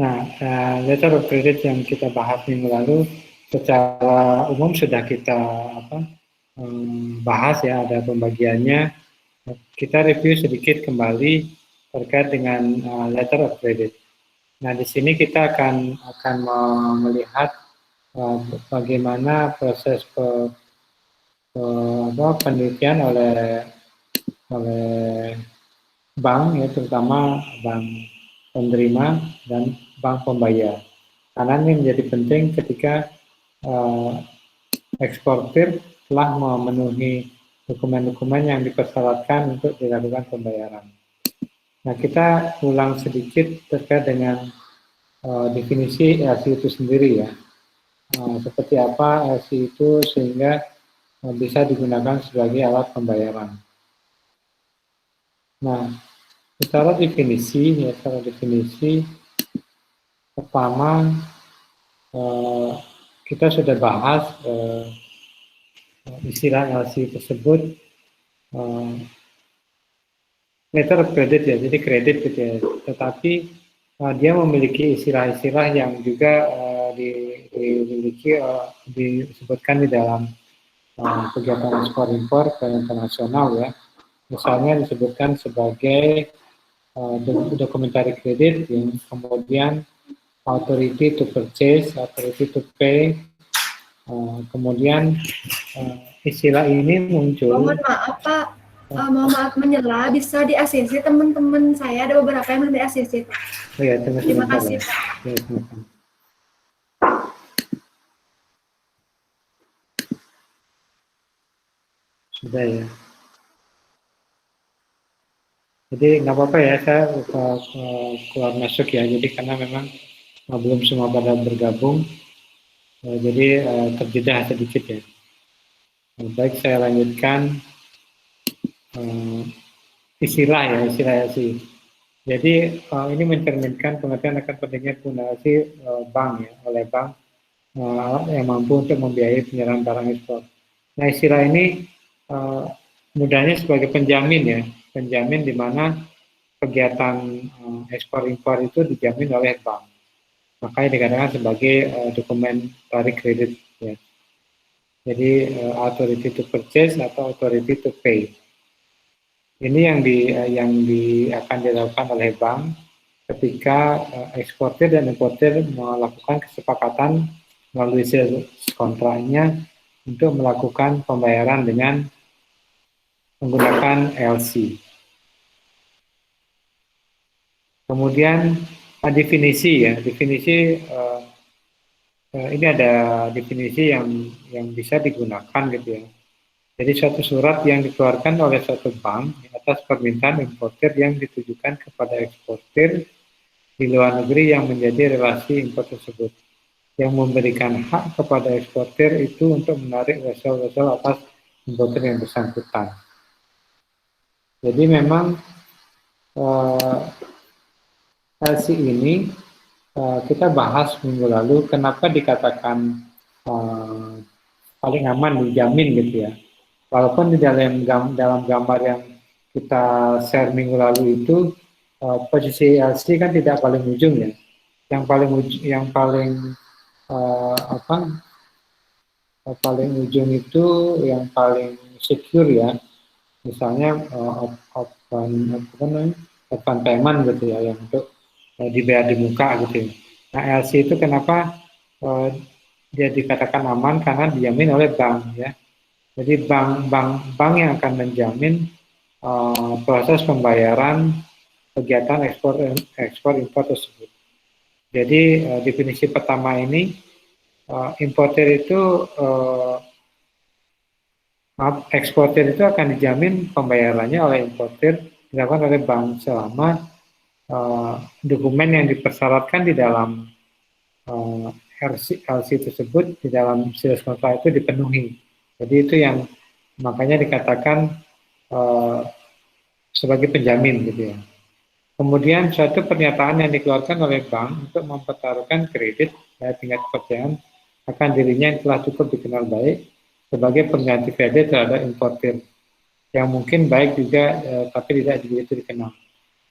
Nah, letter of credit yang kita bahas minggu lalu secara umum sudah kita bahas ya, ada pembagiannya. Kita review sedikit kembali terkait dengan letter of credit. Nah, di sini kita akan melihat bagaimana proses penelitian oleh bank, ya, terutama bank penerima dan bank pembayar. Karena ini menjadi penting ketika eksportir telah memenuhi dokumen-dokumen yang dipersyaratkan untuk dilakukan pembayaran. Nah, kita ulang sedikit terkait dengan definisi LC itu sendiri ya. Seperti apa LC itu sehingga bisa digunakan sebagai alat pembayaran. Nah, secara definisi pertama kita sudah bahas istilah LC tersebut letter of credit ya, jadi kredit gitu ya. Tetapi dia memiliki istilah-istilah yang juga disebutkan di dalam kegiatan ekspor impor ke internasional ya. Misalnya disebutkan sebagai documentary credit, yang kemudian authority to purchase, authority to pay. Kemudian istilah ini muncul. Mohon maaf Pak, mohon maaf menyela, bisa di ACC teman-teman saya, ada beberapa yang belum di ACC Pak. Oh ya, terima kasih Pak. Ya, sudah ya. Jadi nggak apa-apa ya, saya keluar masuk ya. Jadi karena memang belum semua pada bergabung, jadi terjeda sedikit ya. Baik, saya lanjutkan istilah LC. Jadi ini mencerminkan pengertian akan pentingnya penggunaan bank ya, oleh bank yang mampu untuk membiayai penyerahan barang ekspor. Nah, istilah ini mudahnya sebagai penjamin ya, penjamin di mana kegiatan ekspor impor itu dijamin oleh bank. Makanya dikatakan sebagai dokumen tarik kredit ya. Jadi authority to purchase atau authority to pay. Ini yang akan dilakukan oleh bank ketika eksportir dan importir melakukan kesepakatan melalui sales kontraknya untuk melakukan pembayaran dengan menggunakan LC. Kemudian definisi ya, ini ada definisi yang bisa digunakan gitu ya. Jadi suatu surat yang dikeluarkan oleh suatu bank atas permintaan importir yang ditujukan kepada eksportir di luar negeri yang menjadi relasi impor tersebut, yang memberikan hak kepada eksportir itu untuk menarik wesel-wesel atas importir yang bersangkutan. Jadi memang LC ini kita bahas minggu lalu, kenapa dikatakan paling aman dijamin gitu ya. Walaupun di dalam gambar yang kita share minggu lalu itu posisi LC kan tidak paling ujung ya. Paling ujung itu yang paling secure ya. Misalnya open payment gitu ya, yang untuk dibayar di muka gitu ya. Nah, LC itu kenapa dia dikatakan aman, karena dijamin oleh bank ya. Jadi bank yang akan menjamin proses pembayaran kegiatan ekspor impor tersebut. Jadi definisi pertama ini eksportir itu akan dijamin pembayarannya oleh importir dilakukan oleh bank selama dokumen yang dipersyaratkan di dalam LC tersebut, di dalam sales contract itu dipenuhi. Jadi itu yang makanya dikatakan sebagai penjamin gitu ya. Kemudian suatu pernyataan yang dikeluarkan oleh bank untuk mempertaruhkan kredit dan tingkat kepercayaan akan dirinya yang telah cukup dikenal baik sebagai pengganti kredit terhadap importir yang mungkin baik juga tapi tidak begitu dikenal.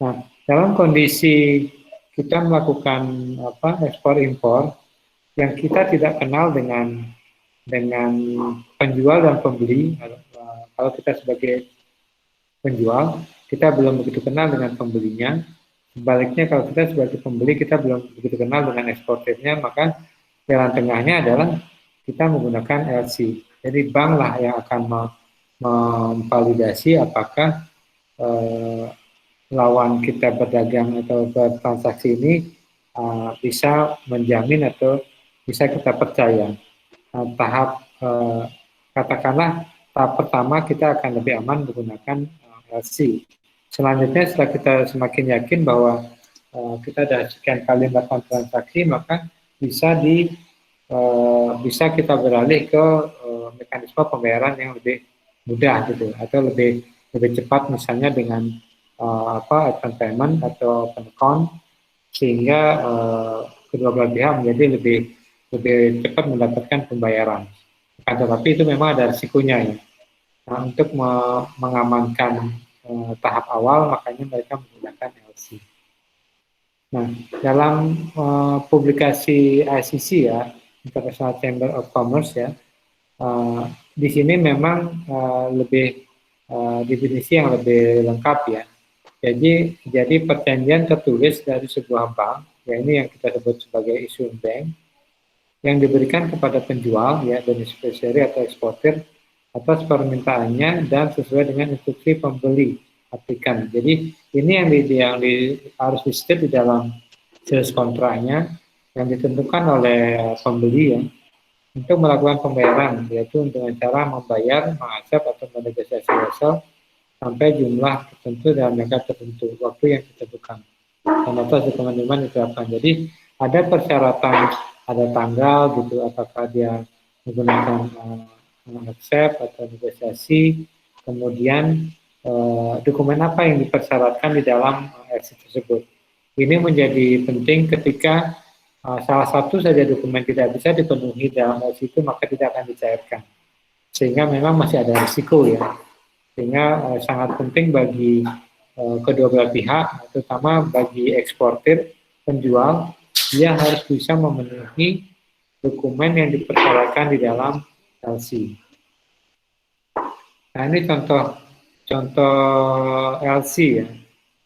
Nah, dalam kondisi kita melakukan ekspor impor yang kita tidak kenal dengan penjual dan pembeli. Kalau kita sebagai penjual, kita belum begitu kenal dengan pembelinya. Sebaliknya kalau kita sebagai pembeli, kita belum begitu kenal dengan eksportirnya, maka jalan tengahnya adalah kita menggunakan LC. Jadi bank lah yang akan memvalidasi apakah lawan kita berdagang atau bertransaksi ini bisa menjamin atau bisa kita percaya. Katakanlah tahap pertama kita akan lebih aman menggunakan LC. Selanjutnya setelah kita semakin yakin bahwa kita sudah sekian kali melakukan transaksi, maka bisa kita beralih ke mekanisme pembayaran yang lebih mudah gitu, atau lebih cepat, misalnya dengan advance payment atau account, sehingga kedua belah pihak menjadi lebih cepat mendapatkan pembayaran. Tetapi itu memang ada risikonya ya. Nah, untuk mengamankan tahap awal, makanya mereka menggunakan LC. Nah, dalam publikasi ICC ya, International Chamber of Commerce ya, di sini memang lebih definisi yang lebih lengkap ya. Jadi perjanjian tertulis dari sebuah bank, ya ini yang kita sebut sebagai issuing bank, yang diberikan kepada penjual ya, beneficiary atau eksportir atas permintaannya dan sesuai dengan instruksi pembeli aplikan. Jadi ini yang harus di-state di dalam sales kontraknya yang ditentukan oleh pembeli ya, untuk melakukan pembayaran, yaitu dengan cara membayar, mengacap atau menegosiasi hasil sampai jumlah tertentu dalam jangka tertentu, waktu yang ditentukan, dan atas dokumen-dokumen diterapkan. Jadi ada persyaratan, ada tanggal gitu, apakah dia menggunakan accept atau negosiasi, kemudian dokumen apa yang dipersyaratkan di dalam LC tersebut. Ini menjadi penting ketika salah satu saja dokumen tidak bisa dipenuhi dalam LC itu, maka tidak akan dicairkan. Sehingga memang masih ada risiko ya. Sehingga sangat penting bagi kedua belah pihak, terutama bagi eksportir, penjual, dia harus bisa memenuhi dokumen yang dipersyaratkan di dalam LC. Nah, ini contoh LC ya.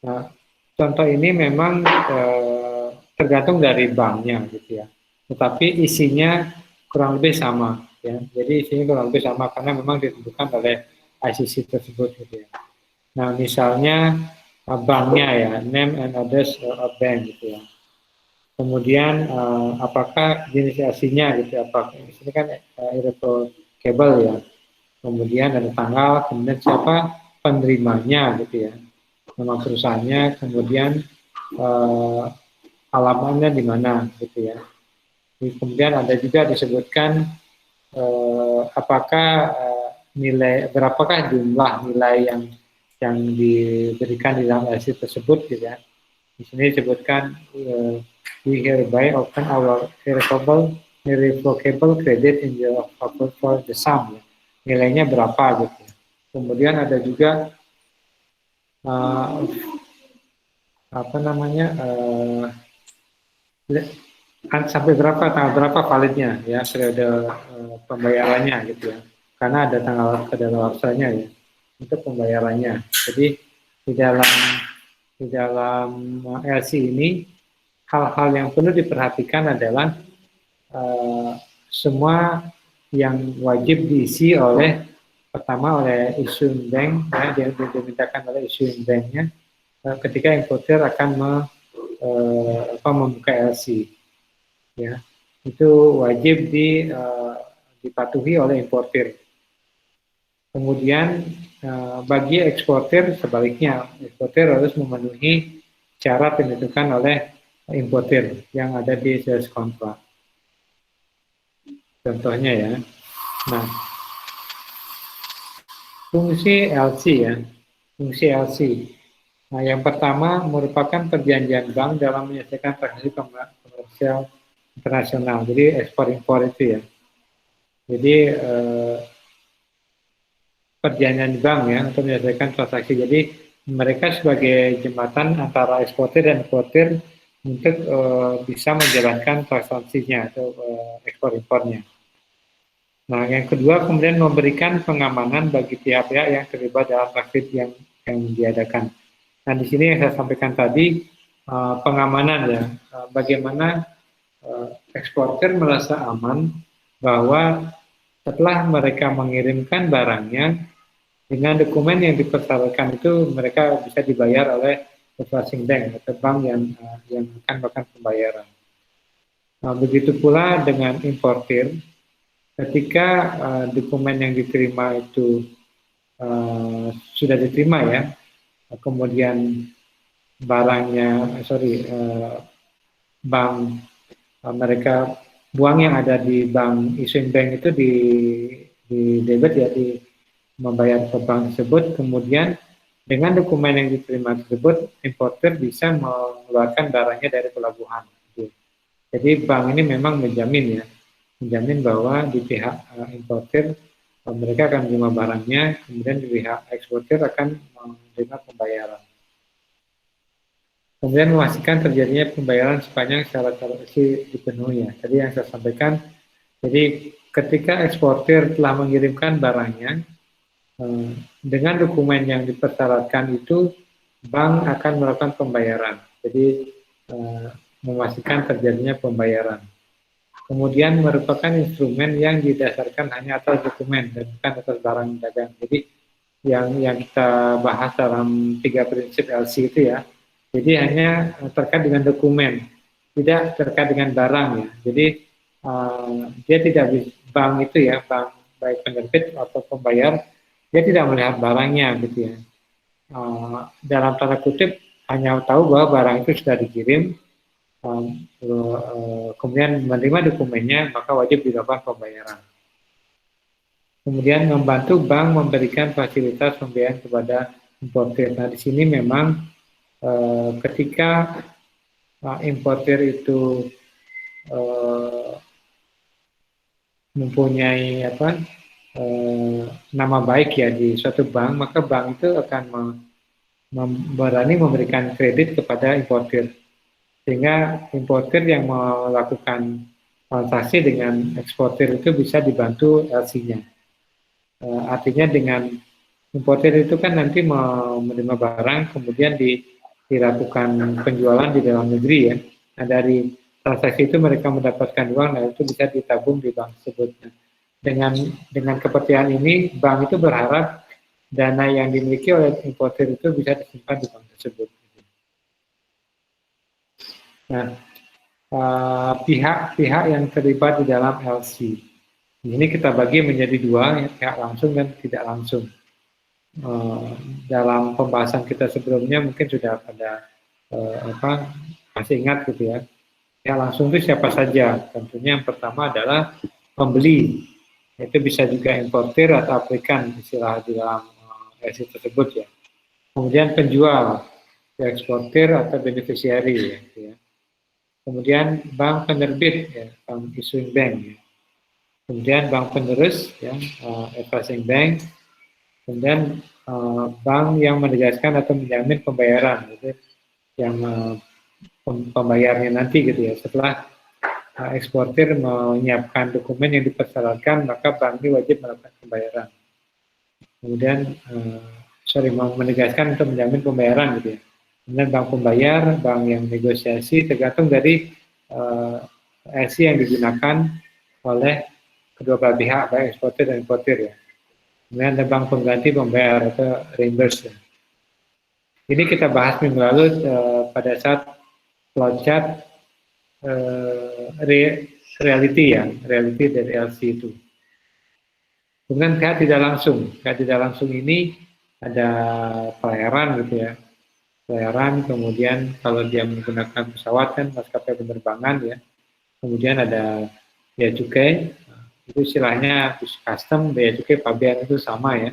Nah, contoh ini memang tergantung dari banknya gitu ya. Tetapi isinya kurang lebih sama ya. Jadi isinya kurang lebih sama karena memang ditentukan oleh ICC tersebut gitu ya. Nah, misalnya banknya ya, name and address of bank gitu ya. Kemudian apakah jenis LC-nya gitu, apakah di sini kan irrevocable ya. Kemudian ada tanggal, kemudian siapa penerimanya gitu ya, nama perusahaannya, kemudian alamatnya di mana gitu ya. Kemudian ada juga disebutkan apakah berapakah jumlah nilai yang diberikan di dalam LC tersebut gitu ya. Di sini disebutkan we hereby open our irrevocable credit in the offer for the sum ya. Nilainya berapa gitu. Kemudian ada juga sampai berapa, tanggal berapa validnya ya, periode pembayarannya gitu ya. Karena ada tanggal kadaluarsanya ya untuk pembayarannya. Jadi di dalam LC ini hal-hal yang perlu diperhatikan adalah semua yang wajib diisi oleh issuing bank ya, yang dimintakan oleh issuing banknya ketika importer akan membuka LC ya, itu wajib dipatuhi oleh importer. Kemudian bagi eksportir sebaliknya, eksportir harus memenuhi syarat yang ditentukan oleh importer yang ada di sales contract. Contohnya ya. Nah, fungsi LC ya, fungsi LC. Nah, yang pertama merupakan perjanjian bank dalam menyelesaikan transaksi komersial internasional. Jadi ekspor impor itu ya. Jadi perjanjian bank ya untuk menyelesaikan transaksi. Jadi mereka sebagai jembatan antara eksportir dan importir untuk bisa menjalankan transaksinya atau ekspor-impornya. Nah, yang kedua kemudian memberikan pengamanan bagi pihak-pihak yang terlibat dalam transit yang diadakan. Nah, di sini yang saya sampaikan tadi pengamanan ya, bagaimana eksportir merasa aman bahwa setelah mereka mengirimkan barangnya dengan dokumen yang dipersyaratkan itu mereka bisa dibayar oleh processing bank atau bank yang akan melakukan pembayaran. Nah, begitu pula dengan importir, ketika dokumen yang diterima itu sudah diterima ya, kemudian barangnya, bank mereka uang yang ada di bank issuing bank itu di debit ya, di membayar ke bank tersebut, kemudian dengan dokumen yang diterima tersebut, importer bisa mengeluarkan barangnya dari pelabuhan. Jadi bank ini memang menjamin bahwa di pihak importer mereka akan menerima barangnya, kemudian di pihak eksportir akan menerima pembayaran. Kemudian memastikan terjadinya pembayaran sepanjang syarat transaksi dipenuhi. Tadi yang saya sampaikan, jadi ketika eksportir telah mengirimkan barangnya, dengan dokumen yang dipersyaratkan itu, bank akan melakukan pembayaran. Jadi memastikan terjadinya pembayaran. Kemudian merupakan instrumen yang didasarkan hanya atas dokumen dan bukan atas barang dagang. Jadi yang kita bahas dalam 3 prinsip LC itu ya, jadi hanya terkait dengan dokumen, tidak terkait dengan barang ya. Jadi dia tidak bisa, bank itu ya, bank baik penerbit atau pembayar, dia tidak melihat barangnya gitu ya. Dalam tanda kutip hanya tahu bahwa barang itu sudah dikirim, kemudian menerima dokumennya, maka wajib dilakukan pembayaran. Kemudian membantu bank memberikan fasilitas pembiayaan kepada importir. Nah, di sini memang ketika importir itu mempunyai nama baik ya di suatu bank, maka bank itu akan berani memberikan kredit kepada importir, sehingga importir yang melakukan transaksi dengan eksportir itu bisa dibantu LC-nya. Artinya dengan importir itu kan nanti menerima barang, kemudian dilakukan penjualan di dalam negeri ya. Nah, dari transaksi itu mereka mendapatkan uang, nah itu bisa ditabung di bank tersebut. Dengan kepercayaan ini, bank itu berharap dana yang dimiliki oleh importir itu bisa disimpan di bank tersebut. Nah, pihak-pihak yang terlibat di dalam LC ini kita bagi menjadi dua, ya, pihak langsung dan tidak langsung. Dalam pembahasan kita sebelumnya mungkin sudah pada masih ingat gitu ya. Yang langsung itu siapa saja? Tentunya yang pertama adalah pembeli. Itu bisa juga importir atau aplikan istilah di dalam LC tersebut ya. Kemudian penjual, eksportir atau beneficiary ya. Kemudian bank penerbit ya, bank issuing bank ya. Kemudian bank penerus ya, advising bank. Kemudian bank yang menegaskan atau menjamin pembayaran, gitu, yang pembayarnya nanti gitu ya. Setelah eksportir menyiapkan dokumen yang dipersyaratkan, maka bank ini wajib melakukan pembayaran. Kemudian menegaskan untuk menjamin pembayaran gitu ya. Kemudian bank pembayar, bank yang negosiasi, tergantung dari LC yang digunakan oleh kedua belah pihak, baik eksportir dan importir ya. Kemudian ada bank pengganti pembayar atau reimburse. Ini kita bahas minggu lalu pada saat flowchart reality dari LC itu. Kemudian pihak tidak langsung ini ada pelayaran gitu ya. Pelayaran, kemudian kalau dia menggunakan pesawat kan maskapai penerbangan ya. Kemudian ada bea cukai. Itu istilahnya custom, bea cukai, pabean itu sama ya.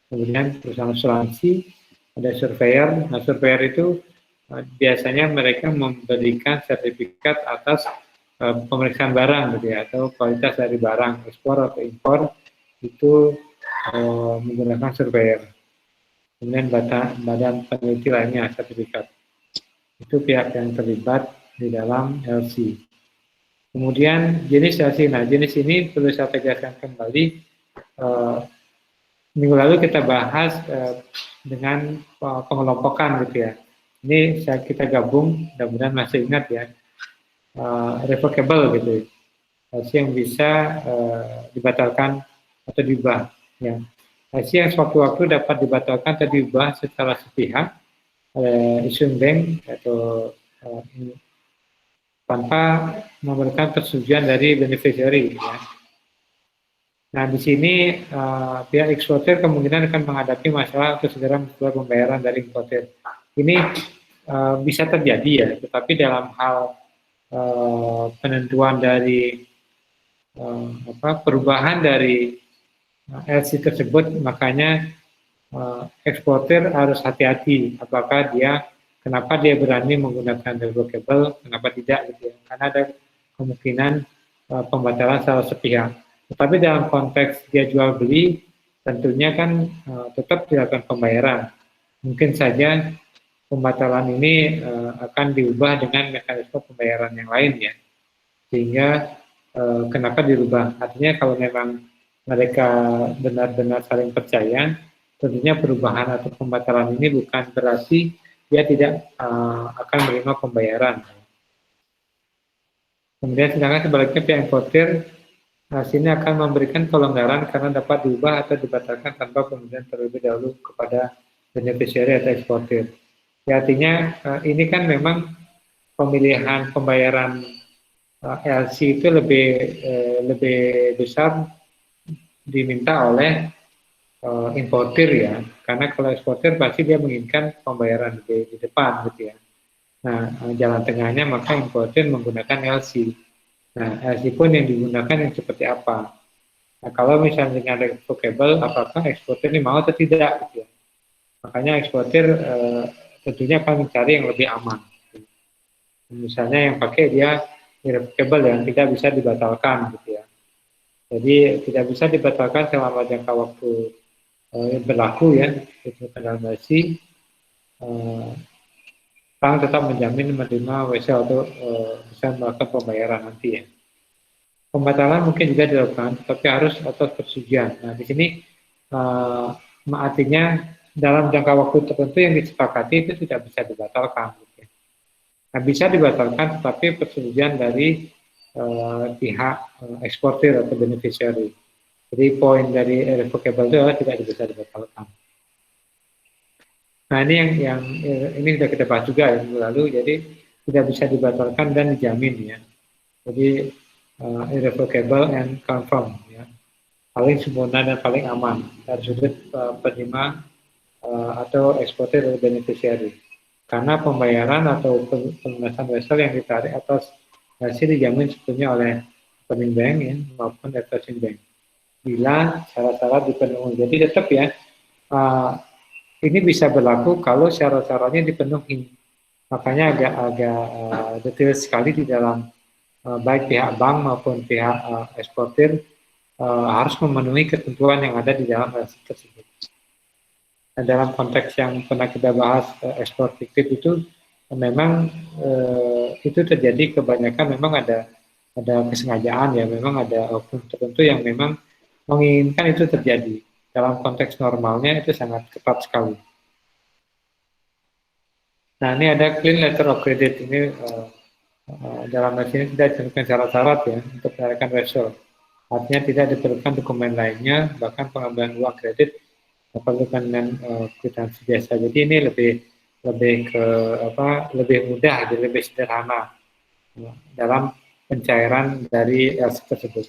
Kemudian perusahaan asuransi, ada surveyor. Nah, surveyor itu biasanya mereka memberikan sertifikat atas pemeriksaan barang gitu ya, atau kualitas dari barang ekspor atau impor itu menggunakan surveyor. Kemudian badan peneliti lainnya sertifikat. Itu pihak yang terlibat di dalam LC. Kemudian jenis LC, nah jenis ini perlu saya tegaskan kembali, minggu lalu kita bahas dengan pengelompokan gitu ya. Ini kita gabung, mudah-mudahan masih ingat ya, revocable gitu, LC yang bisa dibatalkan atau diubah. Ya. LC yang sewaktu-waktu dapat dibatalkan atau diubah secara sepihak oleh issuing bank atau tanpa memberikan persetujuan dari beneficiary. Ya. Nah, di sini pihak eksportir kemungkinan akan menghadapi masalah untuk segera memperoleh pembayaran dari importer. Ini bisa terjadi ya, tetapi dalam hal penentuan dari perubahan dari LC tersebut, makanya eksportir harus hati-hati apakah kenapa dia berani menggunakan revocable, kenapa tidak gitu ya. Karena ada kemungkinan pembatalan secara sepihak. Tetapi dalam konteks dia jual beli, tentunya kan tetap dilakukan pembayaran. Mungkin saja pembatalan ini akan diubah dengan mekanisme pembayaran yang lain ya. Sehingga kenapa dirubah? Artinya kalau memang mereka benar-benar saling percaya, tentunya perubahan atau pembatalan ini bukan berarti dia tidak akan menerima pembayaran. Kemudian sedangkan sebaliknya pihak importir sini akan memberikan kelonggaran karena dapat diubah atau dibatalkan tanpa pemberian terlebih dahulu kepada beneficiary atau eksportir. Ya, artinya ini kan memang pemilihan pembayaran LC itu lebih besar diminta oleh importir ya, karena kalau eksportir pasti dia menginginkan pembayaran di depan gitu ya. Nah, jalan tengahnya maka importir menggunakan LC. Nah, LC pun yang digunakan yang seperti apa? Nah, kalau misalnya dengan revocable, apakah eksportir ini mau atau tidak gitu ya? Makanya eksportir tentunya akan mencari yang lebih aman. Misalnya yang pakai dia revocable yang tidak bisa dibatalkan gitu ya. Jadi tidak bisa dibatalkan selama jangka waktu berlaku ya, itu dalam LC. Bank tetap menjamin menerima WC untuk bisa melakukan pembayaran nanti ya. Pembatalan mungkin juga dilakukan, tapi harus atas persetujuan. Nah, di sini artinya dalam jangka waktu tertentu yang disepakati itu tidak bisa dibatalkan. Gitu. Nah, bisa dibatalkan, tetapi persetujuan dari pihak eksportir atau beneficiary. Jadi poin dari revocable itu adalah tidak bisa dibatalkan. Nah, ini yang ini sudah kita bahas juga yang lalu, jadi tidak bisa dibatalkan dan dijamin ya. Jadi irrevocable and confirm ya. Paling sempurna dan paling aman dari sudut penerima atau eksportir atau beneficiary. Karena pembayaran atau pelunasan vessel yang ditarik atas hasil dijamin sebetulnya oleh opening bank ya, maupun closing bank. Bila syarat-syarat dipenuhi. Jadi tetap ya, ini bisa berlaku kalau syarat-syaratnya dipenuhi. Makanya agak detail sekali di dalam baik pihak bank maupun pihak eksportir harus memenuhi ketentuan yang ada di dalam LC tersebut. Nah, dalam konteks yang pernah kita bahas ekspor fiktif itu memang itu terjadi kebanyakan memang ada kesengajaan ya, memang ada oknum tertentu yang memang menginginkan itu terjadi. Dalam konteks normalnya itu sangat ketat sekali. Nah, ini ada clean letter of credit. Ini dalam hal ini tidak ditentukan syarat-syarat ya untuk menyalurkan vessel. Artinya tidak diperlukan dokumen lainnya, bahkan pengambilan uang kredit diperlukan dengan kwitansi biasa. Jadi ini lebih mudah, jadi lebih sederhana dalam pencairan dari LC tersebut.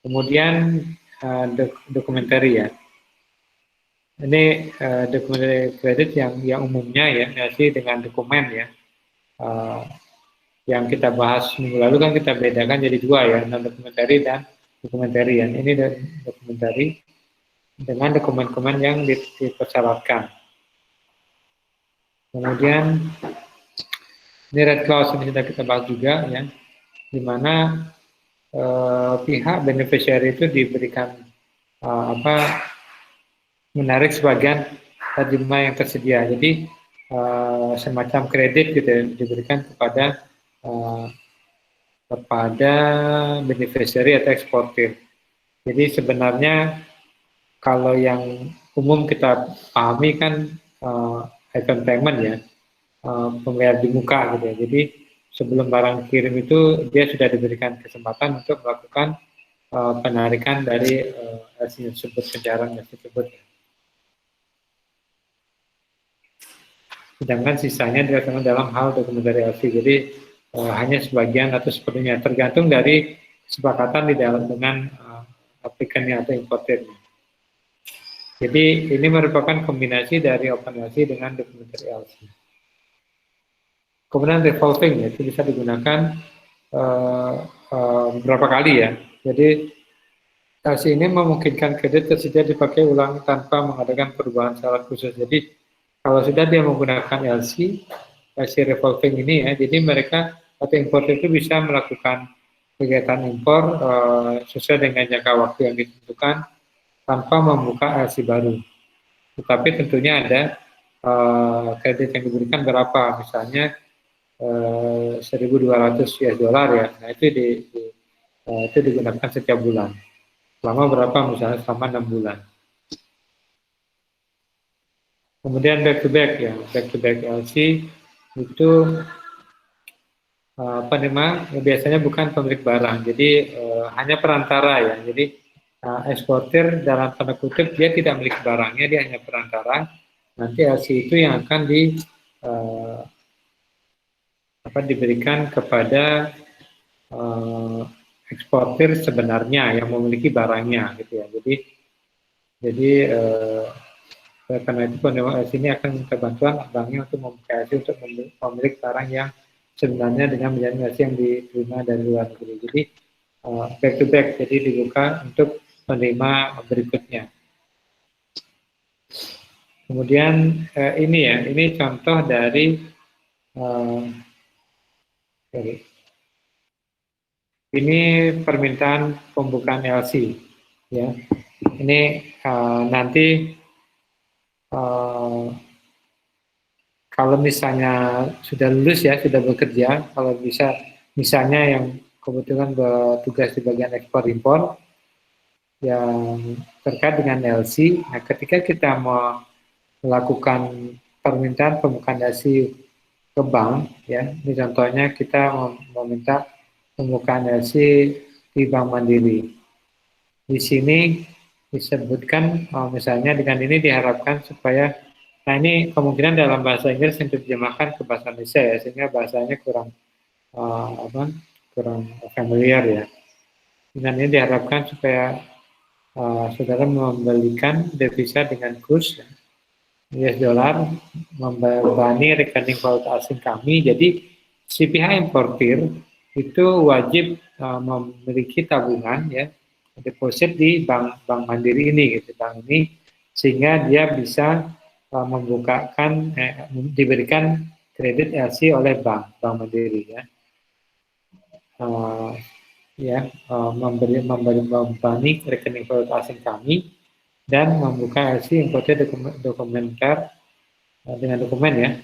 Kemudian dokumentari ya. Ini dokumentari kredit yang umumnya ya, LC dengan dokumen ya. Yang kita bahas minggu lalu kan kita bedakan jadi dua ya, non-dokumentari dan dokumentarian. Ini dokumentari dengan dokumen-dokumen yang dipersyaratkan. Kemudian ini red clause ini sudah kita bahas juga ya, di mana pihak beneficiary itu diberikan menarik sebagian terjemah yang tersedia. Jadi semacam kredit gitu ya, diberikan kepada beneficiary atau eksportir. Jadi sebenarnya kalau yang umum kita pahami kan advance payment ya, pembayar di muka gitu ya. Jadi sebelum barang kirim itu dia sudah diberikan kesempatan untuk melakukan penarikan dari LC tersebut, pencairan tersebut. Sedangkan sisanya dilakukan dalam hal dokumentasi LC. Jadi hanya sebagian atau sepenuhnya tergantung dari kesepakatan di dalam dengan aplikannya atau importernya. Jadi ini merupakan kombinasi dari open LC dengan dokumentasi LC. Kemudian revolving itu bisa digunakan beberapa kali ya. Jadi LC ini memungkinkan kredit tersedia dipakai ulang tanpa mengadakan perubahan syarat khusus. Jadi kalau sudah dia menggunakan LC revolving ini ya, jadi mereka atau importer itu bisa melakukan kegiatan impor sesuai dengan jangka waktu yang ditentukan tanpa membuka LC baru. Tetapi tentunya ada kredit yang diberikan berapa, misalnya 1.200 US dollar ya, nah itu itu digunakan setiap bulan. Selama berapa, misalnya selama 6 bulan. Kemudian back to back ya, back to back LC itu biasanya bukan pemilik barang, jadi hanya perantara ya. Jadi eksportir dalam tanda kutip dia tidak memiliki barangnya, dia hanya perantara. Nanti LC itu yang akan diberikan kepada eksportir sebenarnya yang memiliki barangnya gitu ya. Jadi karena itu penerima LC ini akan minta bantuan banknya untuk membuka LC untuk memiliki barang yang sebenarnya dengan menjalani LC yang diterima dari luar negeri. Jadi back to back, jadi dibuka untuk penerima berikutnya. Kemudian ini contoh dari ini permintaan pembukaan LC ya. Ini nanti kalau misalnya sudah lulus ya, sudah bekerja, kalau bisa misalnya yang kebetulan bertugas di bagian ekspor impor yang terkait dengan LC, nah ketika kita mau melakukan permintaan pembukaan LC ke bank ya, ini contohnya kita meminta pembukaan LC di Bank Mandiri. Di sini disebutkan misalnya dengan ini diharapkan supaya, nah ini kemungkinan dalam bahasa Inggris yang diterjemahkan ke bahasa Indonesia ya, sehingga bahasanya kurang familiar ya. Dengan ini diharapkan supaya saudara membelikan devisa dengan kurs ya, US dollar, membebani rekening valuta asing kami. Jadi si pihak importir itu wajib memiliki tabungan ya, deposit di bank Mandiri ini gitu, bank ini, sehingga dia bisa diberikan kredit LC oleh bank Mandiri ya. Membebani rekening valuta asing kami dan membuka LC importer dokumenter dengan dokumen ya,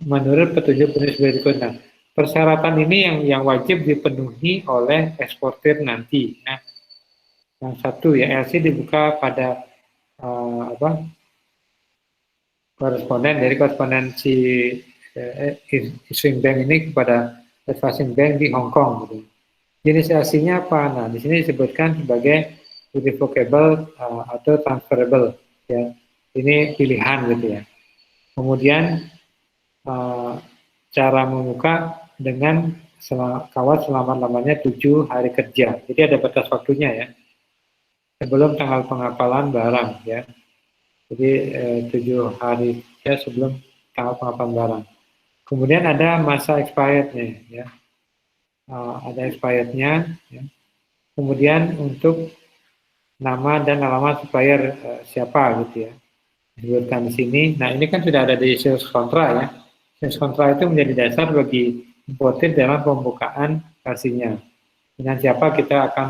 menurut petunjuk penulis berikut. Nah, persyaratan ini yang wajib dipenuhi oleh eksportir nanti. Nah, yang satu ya, LC dibuka pada korespondensi issuing bank ini kepada advising bank di Hong Kong. Gitu. Jenis LC-nya apa? Nah, di sini disebutkan sebagai irrevocable atau transferable. Ya, ini pilihan gitu ya. Kemudian cara membuka dengan kawat selama-lamanya 7 hari kerja. Jadi ada batas waktunya ya. Sebelum tanggal pengapalan barang ya. Jadi 7 hari ya sebelum tanggal pengapalan barang. Kemudian ada masa expirednya ya. Ada expirednya ya. Kemudian untuk nama dan alamat supplier siapa gitu ya. Disebutkan di sini. Nah, ini kan sudah ada di sales kontra ya. Sales kontra itu menjadi dasar bagi importer dalam pembukaan LC-nya. Dengan siapa kita akan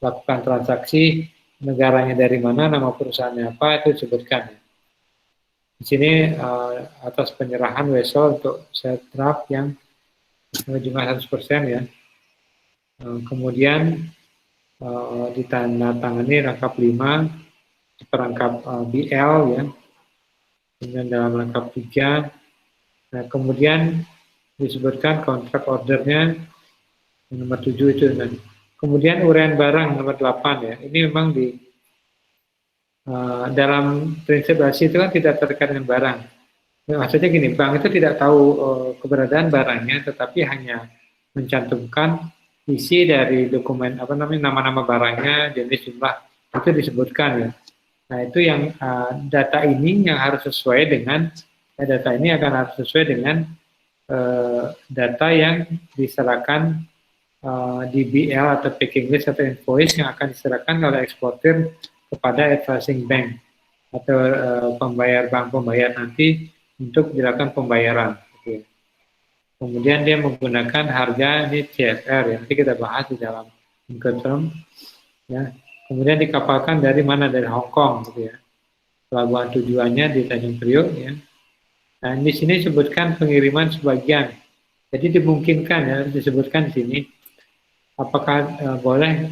melakukan transaksi, negaranya dari mana, nama perusahaannya apa, itu disebutkan. Di sini atas penyerahan wesel untuk set draft yang jumlah 100% ya. Kemudian ditandatangani rangkap 5 perangkap BL ya. Kemudian dalam rangkap 3, nah kemudian disebutkan kontrak ordernya nomor 7 itu. Nah, kemudian uraian barang nomor 8 ya. Ini memang di dalam prinsip LC itu kan tidak terkait dengan barang. Ya, maksudnya gini, bank itu tidak tahu keberadaan barangnya, tetapi hanya mencantumkan isi dari dokumen apa namanya nama-nama barangnya, jenis, jumlah itu disebutkan ya. Nah itu yang data ini yang harus sesuai dengan data ini akan harus sesuai dengan data yang diserahkan di BL atau packing list atau invoice yang akan diserahkan oleh eksportir kepada advising bank atau pembayar bank pembayar nanti untuk dilakukan pembayaran. Gitu. Kemudian dia menggunakan harga ini CFR yang nanti kita bahas di dalam Incoterm. Ya. Kemudian dikapalkan dari mana? Dari Hong Kong, gitu ya. Pelabuhan tujuannya di Tanjung Priok. Ya. Nah di sini disebutkan pengiriman sebagian. Jadi dimungkinkan ya disebutkan di sini. Apakah boleh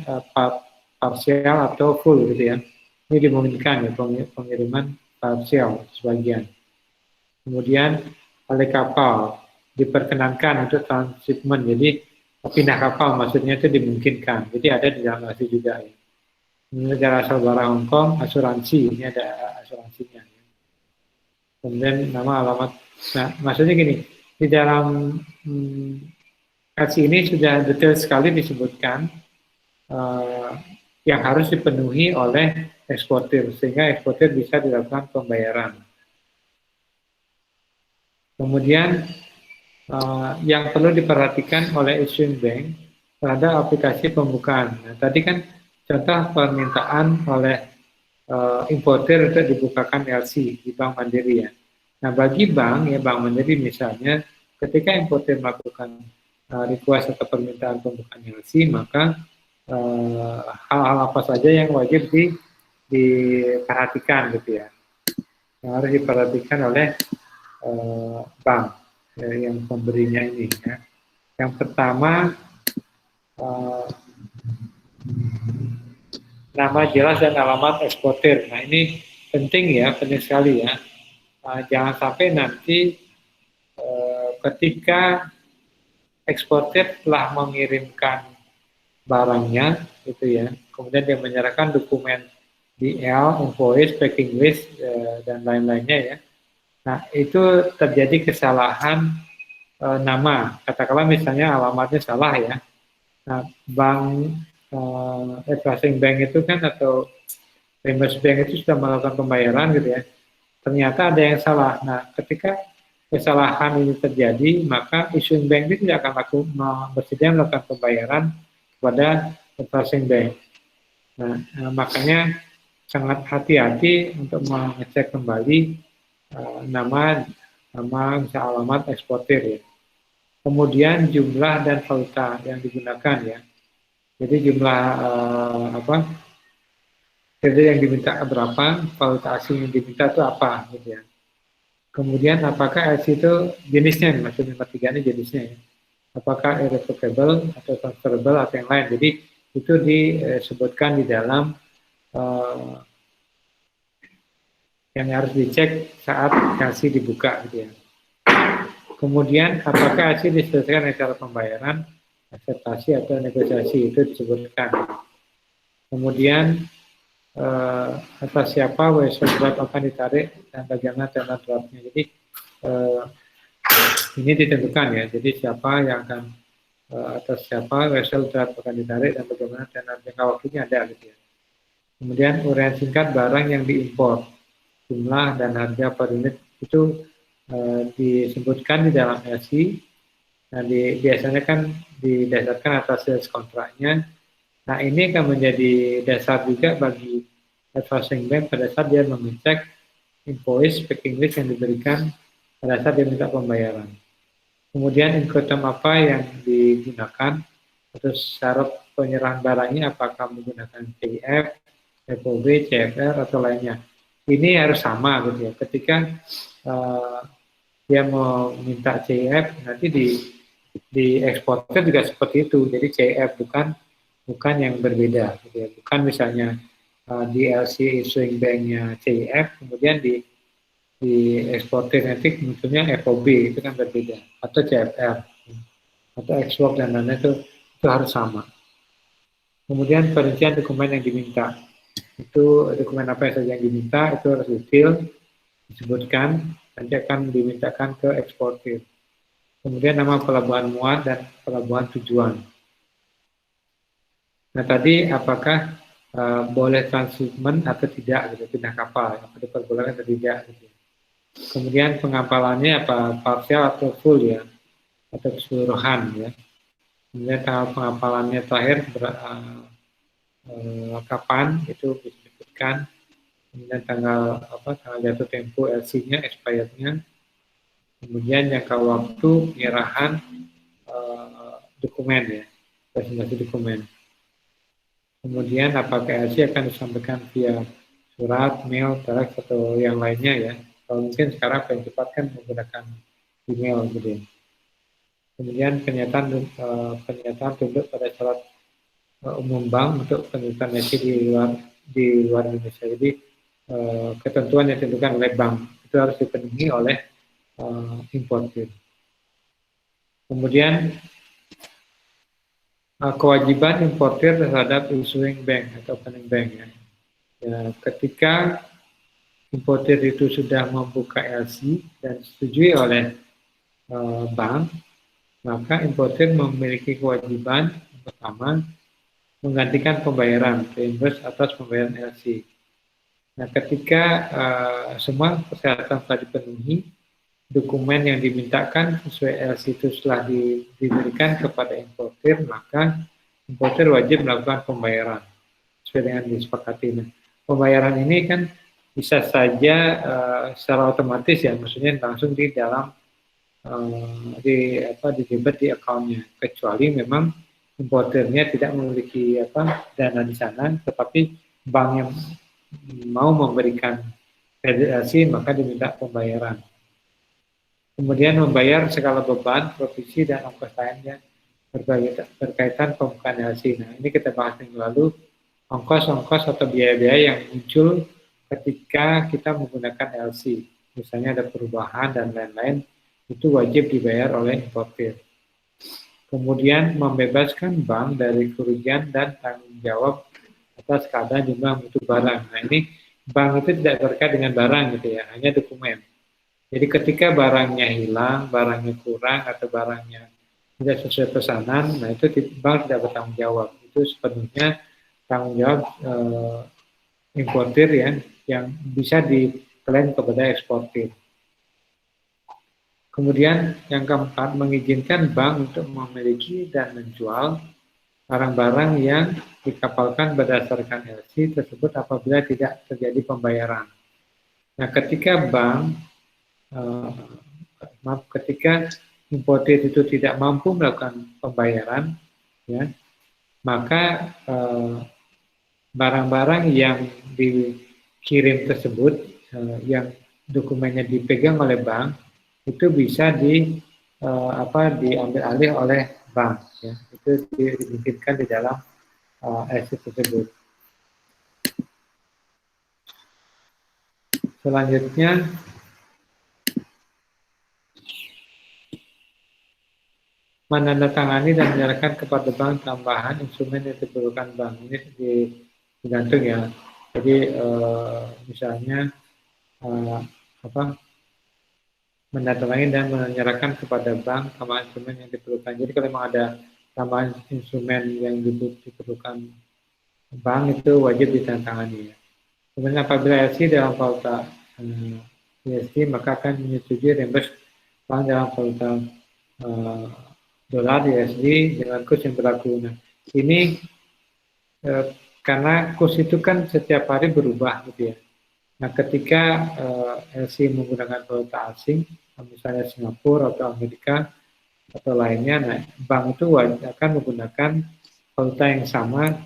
parsial atau full, gitu ya? Ini dimungkinkan ya pengiriman parsial sebagian. Kemudian oleh kapal diperkenankan untuk transshipment, jadi pindah kapal maksudnya itu dimungkinkan. Jadi ada di dalam asli juga ya. Negara asal barang Hong Kong, asuransi, ini ada asuransinya. Kemudian nama alamat, nah maksudnya gini, di dalam kasih ini sudah detail sekali disebutkan yang harus dipenuhi oleh eksportir, sehingga eksportir bisa dilakukan pembayaran. Kemudian yang perlu diperhatikan oleh issuing bank terhadap aplikasi pembukaan. Nah, tadi kan contoh permintaan oleh importer untuk dibukakan LC di Bank Mandiri ya. Nah bagi bank ya Bank Mandiri misalnya ketika importer melakukan request atau permintaan pembukaan LC maka hal-hal apa saja yang wajib diperhatikan gitu ya. Yang harus diperhatikan oleh bank yang pemberinya ini ya. Yang pertama nama jelas dan alamat eksportir. Nah ini penting ya, penting sekali ya. Jangan sampai nanti ketika eksportir telah mengirimkan barangnya gitu ya, kemudian dia menyerahkan dokumen BL, invoice, packing list dan lain-lainnya ya. Nah, itu terjadi kesalahan nama. Katakanlah misalnya alamatnya salah ya. Nah, bank advising bank itu kan atau reimburse bank itu sudah melakukan pembayaran gitu ya. Ternyata ada yang salah. Nah, ketika kesalahan ini terjadi, maka issuing bank itu tidak akan bersedia melakukan pembayaran kepada advising bank. Nah, makanya sangat hati-hati untuk mengecek kembali nama misal alamat eksportir ya. Kemudian jumlah dan valuta yang digunakan ya. Jadi jumlah kredit yang diminta berapa, valuta asing yang diminta itu apa gitu ya. Kemudian apakah LC itu jenisnya, maksudnya nomor 3 ini jenisnya ya. Apakah irrevocable atau transferable atau yang lain. Jadi itu disebutkan di dalam yang harus dicek saat LC dibuka gitu ya. Kemudian apakah LC diselesaikan dengan cara pembayaran, akseптasi atau negosiasi itu disebutkan. Kemudian atas siapa wesel draft akan ditarik dan bagaimana tenor draftnya. Jadi ini ditentukan ya. Jadi siapa yang akan atas siapa wesel draft akan ditarik dan bagaimana tenor jangka waktunya ada gitu ya. Kemudian uraian singkat barang yang diimpor, jumlah dan harga per unit itu disebutkan di dalam LC. Nah, biasanya kan didasarkan atas sales kontraknya. Nah, ini akan menjadi dasar juga bagi advising bank pada saat dia mengecek invoice, packing list yang diberikan pada saat dia minta pembayaran. Kemudian Incoterm apa yang digunakan, terus syarat penyerahan barangnya apakah menggunakan CIF, FOB, CFR atau lainnya. ini harus sama gitu ya. Ketika dia mau minta CIF, nanti di eksportir juga seperti itu. Jadi CIF bukan yang berbeda, gitu ya. Bukan misalnya di LC issuing banknya CIF, kemudian di eksportir nanti munculnya FOB, itu kan berbeda, atau CFR atau ekspor dan lain-lain itu harus sama. Kemudian perincian dokumen yang diminta, itu dokumen apa saja yang diminta itu harus detail disebutkan, nanti akan dimintakan ke eksportir. Kemudian nama pelabuhan muat dan pelabuhan tujuan. Nah tadi apakah boleh transshipment atau tidak gitu, pindah kapal, apa diperbolehkan atau tidak gitu. Kemudian pengapalannya apa parsial atau full ya, atau keseluruhan ya. Kemudian tanggal pengapalannya terakhir kapan itu bisa disebutkan. Kemudian tanggal jatuh tempo LC-nya, expirednya. Kemudian jangka waktu penyerahan dokumen ya, presentasi dokumen. Kemudian apakah LC akan disampaikan via surat, mail, telex atau yang lainnya ya. Kalau mungkin sekarang paling cepat kan menggunakan email gitu ya. Kemudian pernyataan tunduk pada syarat umum bank untuk penelitian LC di luar Indonesia. Jadi ketentuan yang ditentukan oleh bank itu harus dipenuhi oleh importir. Kemudian kewajiban importir terhadap issuing bank atau opening bank ya. Ketika importir itu sudah membuka LC dan disetujui oleh bank, maka importir memiliki kewajiban pertama menggantikan pembayaran reimburse atas pembayaran LC. Nah, ketika semua persyaratan telah dipenuhi, dokumen yang dimintakan sesuai LC itu setelah diberikan kepada importir, maka importir wajib melakukan pembayaran sesuai dengan disepakati. Pembayaran ini kan bisa saja secara otomatis ya, maksudnya langsung di dalam di debit di akunnya, kecuali memang importernya tidak memiliki dana di sana, tetapi bank yang mau memberikan LC maka diminta pembayaran. Kemudian membayar segala beban, provisi dan ongkos lainnya berkaitan pembukaan LC. Nah, ini kita bahas minggu lalu, ongkos-ongkos atau biaya-biaya yang muncul ketika kita menggunakan LC. Misalnya ada perubahan dan lain-lain, itu wajib dibayar oleh importir. Kemudian membebaskan bank dari kerugian dan tanggung jawab atas keadaan jumlah mutu barang. Nah, ini bank itu tidak terkait dengan barang gitu ya, hanya dokumen. Jadi ketika barangnya hilang, barangnya kurang, atau barangnya tidak sesuai pesanan, nah itu bank tidak bertanggung jawab. Itu sepenuhnya tanggung jawab importir ya, yang bisa diklaim kepada eksportir. Kemudian yang keempat, mengizinkan bank untuk memiliki dan menjual barang-barang yang dikapalkan berdasarkan LC tersebut apabila tidak terjadi pembayaran. Nah, ketika ketika importir itu tidak mampu melakukan pembayaran, ya, maka barang-barang yang dikirim tersebut, yang dokumennya dipegang oleh bank, itu bisa diambil alih oleh bank, ya. Itu dimungkinkan di dalam LC tersebut. Selanjutnya, menandatangani dan menyerahkan kepada bank tambahan instrumen yang diperlukan bank. Ini digantung ya. Jadi misalnya menandatangani dan menyerahkan kepada bank tambahan instrumen yang diperlukan. Jadi kalau memang ada tambahan instrumen yang diperlukan bank, itu wajib ditandatangani. Kemudian apabila LC dalam valuta USD, maka akan menyetujui reimburse bank dalam valuta dolar USD dengan kurs yang berlaku. Nah, ini karena kurs itu kan setiap hari berubah gitu ya. Nah, ketika LC menggunakan valuta asing, misalnya Singapura atau Amerika atau lainnya, nah, bank itu akan menggunakan valuta yang sama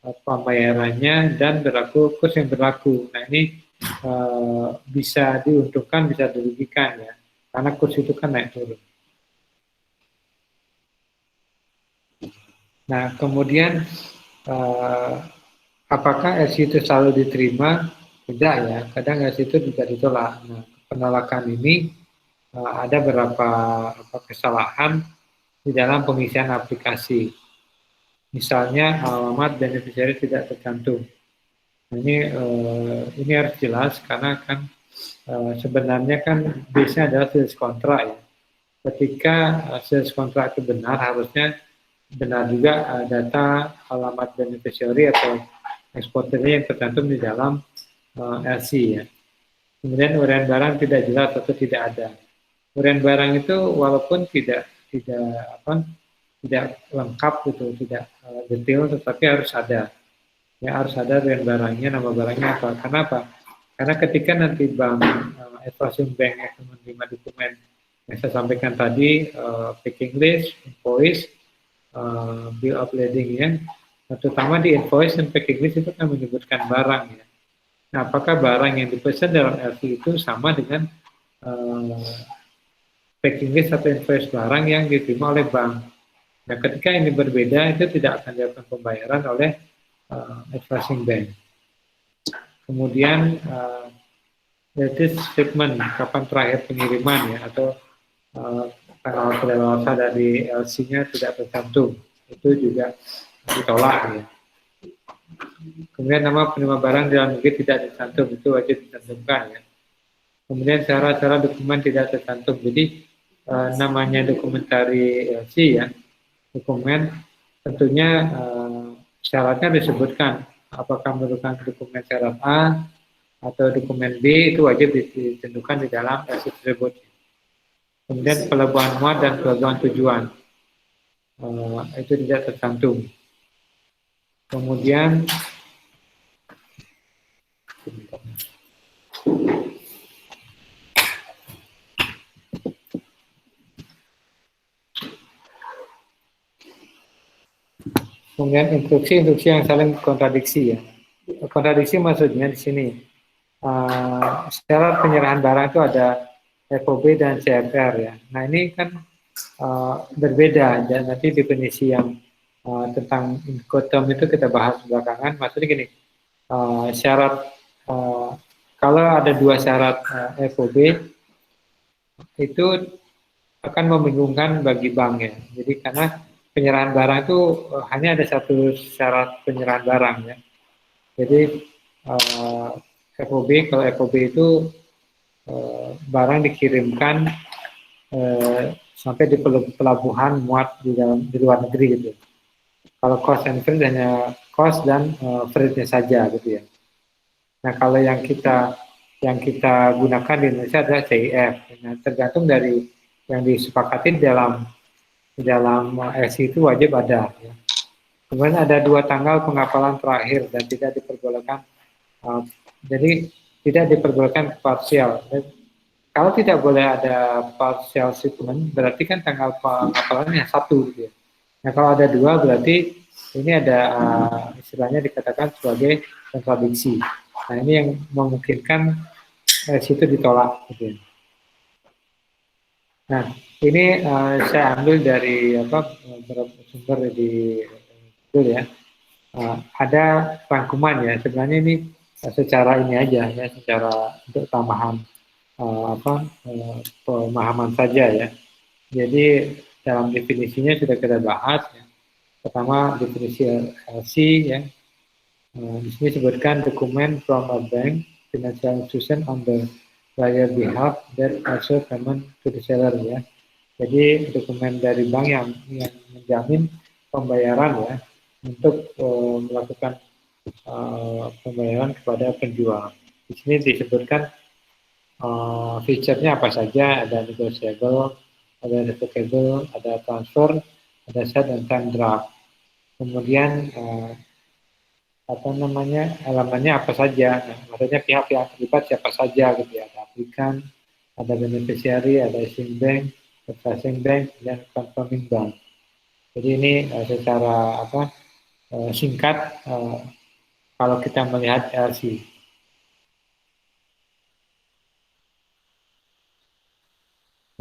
pembayarannya dan berlaku kurs yang berlaku. Nah, ini bisa diuntungkan, bisa dirugikan ya, karena kurs itu kan naik turun. Nah, kemudian apakah LC itu selalu diterima? Tidak ya, kadang LC itu juga ditolak. Nah, penolakan ini ada beberapa kesalahan di dalam pengisian aplikasi. Misalnya alamat beneficiary tidak tercantum. Ini harus jelas karena kan sebenarnya kan base-nya adalah sales kontrak ya. Ketika sales kontrak itu benar, harusnya benar juga data alamat beneficiary atau eksporternya yang tercantum di dalam LC ya. Kemudian uraian barang tidak jelas atau tidak ada. Uraian barang itu walaupun tidak lengkap gitu, tidak detail, tetapi harus ada. Ya harus ada uraian barangnya, nama barangnya apa. Kenapa? Karena ketika nanti bank advising bank akan menerima dokumen yang saya sampaikan tadi, packing list, invoice, bill of lading ya, terutama di invoice dan packing list itu kan menyebutkan barang ya. Nah, apakah barang yang dipesan dalam LC itu sama dengan packing list atau invoice barang yang diterima oleh bank? Nah, ketika ini berbeda, itu tidak akan dilakukan pembayaran oleh advising bank. Kemudian latest statement, kapan terakhir pengiriman ya, atau tanggal kedaluarsa dari LC-nya tidak tercantum, itu juga ditolak ya. Kemudian nama penerima barang dalam negeri tidak tercantum, itu wajib dicantumkan ya. Kemudian cara-cara dokumen tidak tercantum, jadi namanya dokumentari LC ya, dokumen tentunya syaratnya disebutkan, apakah merupakan dokumen syarat A atau dokumen B, itu wajib ditentukan di dalam LC tersebut. Kemudian pelabuhan muat dan pelabuhan tujuan, itu tidak tercantum. Kemudian instruksi yang saling kontradiksi ya. Kontradiksi maksudnya di sini syarat penyerahan barang itu ada FOB dan CFR ya. Nah ini kan berbeda dan nanti definisi yang tentang incoterm itu kita bahas belakangan. Maksudnya gini, syarat kalau ada dua syarat FOB itu akan membingungkan bagi bank ya. Jadi karena penyerahan barang itu hanya ada satu syarat penyerahan barang ya. Jadi FOB, kalau FOB itu barang dikirimkan sampai di pelabuhan muat di luar negeri gitu. Kalau cost and freight hanya cost dan freight-nya saja gitu ya. Nah kalau yang kita gunakan di Indonesia adalah CIF. Nah, tergantung dari yang disepakati di dalam LC itu wajib ada. Ya. Kemudian ada 2 tanggal pengapalan terakhir dan tidak diperbolehkan. Jadi tidak diperbolehkan parsial. Kalau tidak boleh ada partial shipment, berarti kan tanggal pengapalannya 1 gitu ya. Nah kalau ada 2 berarti ini ada istilahnya dikatakan sebagai kontradiksi. Nah ini yang memungkinkan situ ditolak gitu ya. Nah ini saya ambil dari beberapa sumber di Google ya. Ada rangkuman ya, sebenarnya ini secara ini aja ya, secara untuk tambahan pemahaman saja ya. Jadi dalam definisinya sudah kita bahas ya. Pertama definisi LC ya. Di sini disebutkan dokumen from a bank, financial institution on the buyer behalf that also payment to the seller ya. Jadi dokumen dari bank yang menjamin pembayaran ya untuk melakukan pembayaran kepada penjual. Di sini disebutkan feature-nya apa saja, ada negotiable, ada revocable, ada transfer, ada set dan time draft. Kemudian elemennya apa saja, nah, maksudnya pihak-pihak terlibat siapa saja gitu ya, ada aplikan, ada beneficiary, ada issuing bank, advising bank, dan confirming bank. Jadi ini secara singkat kalau kita melihat LC.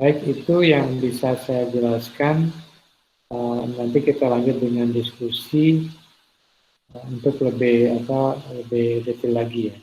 Baik, itu yang bisa saya jelaskan. Nanti kita lanjut dengan diskusi untuk lebih detail lagi ya.